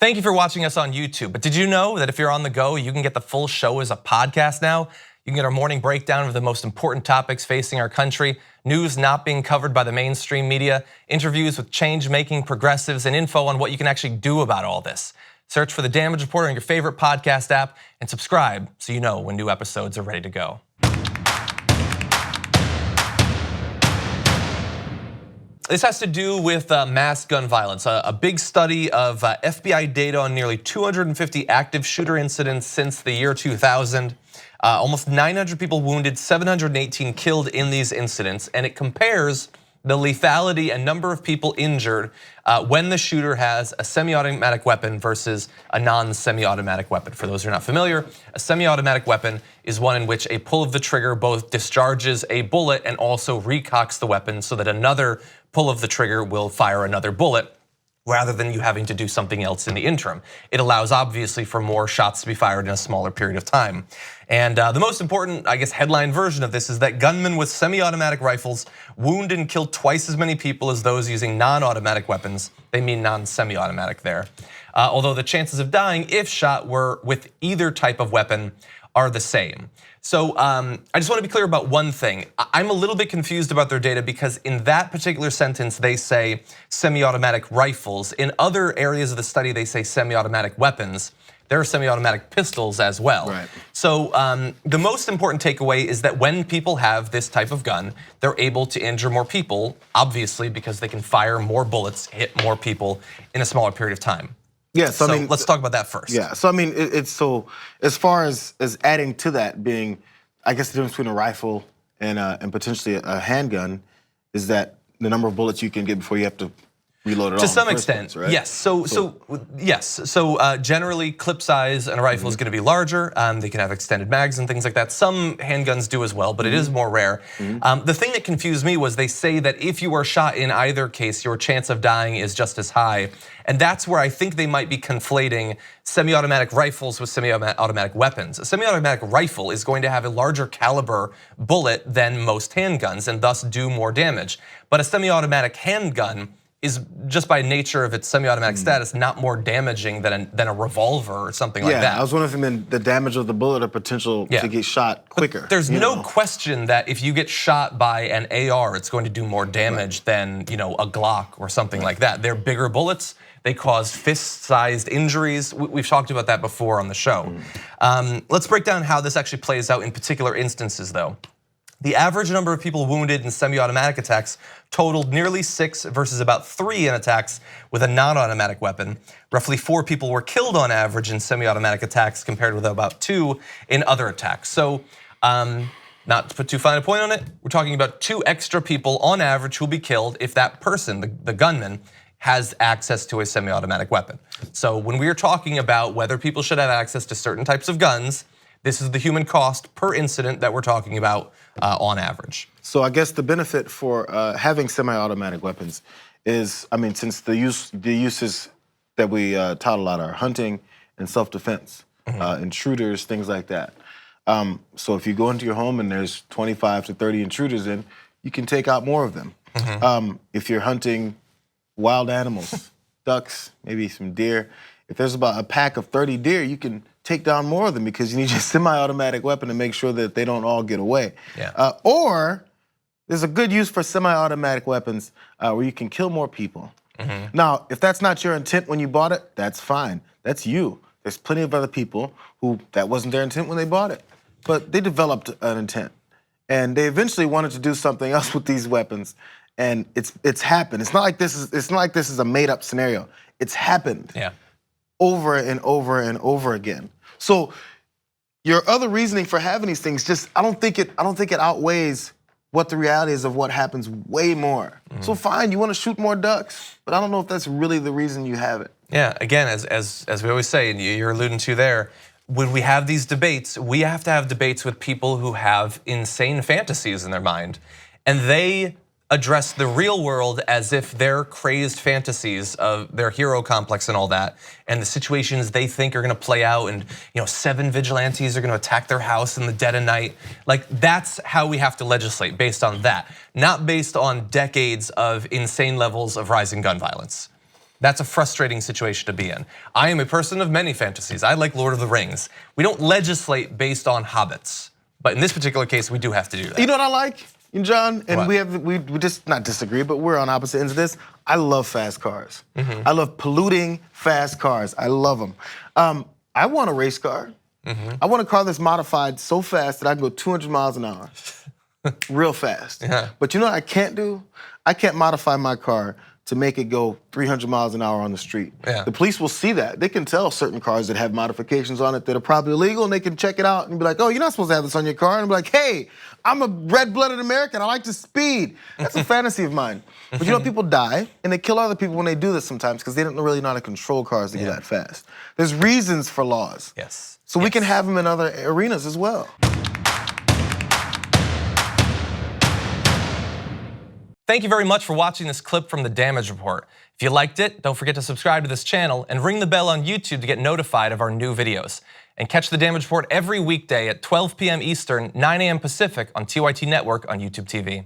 Thank you for watching us on YouTube. But did you know that if you're on the go, you can get the full show as a podcast now? You can get our morning breakdown of the most important topics facing our country, news not being covered by the mainstream media, interviews with change-making progressives, and info on what you can actually do about all this. Search for The Damage Report on your favorite podcast app and subscribe so you know when new episodes are ready to go. This has to do with mass gun violence. A big study of FBI data on nearly 250 active shooter incidents since the year 2000. Almost 900 people wounded, 718 killed in these incidents, and it compares the lethality and number of people injured when the shooter has a semi-automatic weapon versus a non-semi-automatic weapon. For those who are not familiar, a semi-automatic weapon is one in which a pull of the trigger both discharges a bullet and also recocks the weapon so that another pull of the trigger will fire another bullet, rather than you having to do something else in the interim. It allows, obviously, for more shots to be fired in a smaller period of time. And the most important, I guess, headline version of this is that gunmen with semi-automatic rifles wound and kill twice as many people as those using non-automatic weapons. They mean non-semi-automatic there. Although the chances of dying if shot were with either type of weapon are the same. So I just want to be clear about one thing. I'm a little bit confused about their data because in that particular sentence they say semi-automatic rifles. In other areas of the study they say semi-automatic weapons. There are semi-automatic pistols as well. Right. So the most important takeaway is that when people have this type of gun, they're able to injure more people, obviously because they can fire more bullets, hit more people in a smaller period of time. Yeah, so I mean, let's talk about that first. Yeah, so I mean, it's so as far as adding to that being, I guess the difference between a rifle and potentially a handgun is that the number of bullets you can get before you have to reload it. To some extent, right? Yes. So generally, clip size in a rifle is going to be larger. They can have extended mags and things like that. Some handguns do as well, but it is more rare. The thing that confused me was they say that if you are shot in either case, your chance of dying is just as high. And that's where I think they might be conflating semi-automatic rifles with semi-automatic weapons. A semi-automatic rifle is going to have a larger caliber bullet than most handguns and thus do more damage. But a semi-automatic handgun is just by nature of its semi-automatic status not more damaging than a revolver or something like that. Yeah, I was wondering if it meant the damage of the bullet or potential to get shot quicker. But there's no question that if you get shot by an AR, it's going to do more damage than a Glock or something like that. They're bigger bullets. They cause fist-sized injuries. We've talked about that before on the show. Let's break down how this actually plays out in particular instances, though. The average number of people wounded in semi-automatic attacks totaled nearly 6 versus about 3 in attacks with a non-automatic weapon. Roughly 4 people were killed on average in semi-automatic attacks compared with about 2 in other attacks. So not to put too fine a point on it, we're talking about 2 extra people on average who will be killed if that person, the gunman, has access to a semi-automatic weapon. So when we are talking about whether people should have access to certain types of guns, this is the human cost per incident that we're talking about on average. So I guess the benefit for having semi-automatic weapons is, I mean, since the uses that we taught a lot are hunting and self-defense, intruders, things like that. So if you go into your home and there's 25 to 30 intruders in, you can take out more of them. If you're hunting wild animals, ducks, maybe some deer, if there's about a pack of 30 deer, you can take down more of them because you need your semi-automatic weapon to make sure that they don't all get away. Yeah. Or there's a good use for semi-automatic weapons where you can kill more people. Now, if that's not your intent when you bought it, that's fine. That's you. There's plenty of other people who that wasn't their intent when they bought it, but they developed an intent, and they eventually wanted to do something else with these weapons, and it's happened. It's not like this is a made-up scenario. It's happened. Yeah. Over and over and over again. So your other reasoning for having these things I don't think it outweighs what the reality is of what happens way more. So fine, you want to shoot more ducks, but I don't know if that's really the reason you have it. Yeah, again, as we always say, and you're alluding to there, when we have these debates, we have to have debates with people who have insane fantasies in their mind, and they address the real world as if their crazed fantasies of their hero complex and all that, and the situations they think are gonna play out, and 7 vigilantes are gonna attack their house in the dead of night. Like, that's how we have to legislate, based on that, not based on decades of insane levels of rising gun violence. That's a frustrating situation to be in. I am a person of many fantasies. I like Lord of the Rings. We don't legislate based on hobbits. But in this particular case, we do have to do that. You know what I like, John? And What? we just not disagree, but we're on opposite ends of this. I love fast cars. Mm-hmm. I love polluting fast cars. I love them. I want a race car. Mm-hmm. I want a car that's modified so fast that I can go 200 miles an hour, real fast. Yeah. But you know what I can't do? I can't modify my car to make it go 300 miles an hour on the street. Yeah. The police will see that. They can tell certain cars that have modifications on it that are probably illegal, and they can check it out and be like, oh, you're not supposed to have this on your car. And I'm like, hey, I'm a red-blooded American. I like to speed. That's a fantasy of mine. But you know, people die, and they kill other people when they do this sometimes because they don't really know how to control cars to get that fast. There's reasons for laws. Yes. So we can have them in other arenas as well. Thank you very much for watching this clip from the Damage Report. If you liked it, don't forget to subscribe to this channel and ring the bell on YouTube to get notified of our new videos. And catch the Damage Report every weekday at 12 p.m. Eastern, 9 a.m. Pacific on TYT Network on YouTube TV.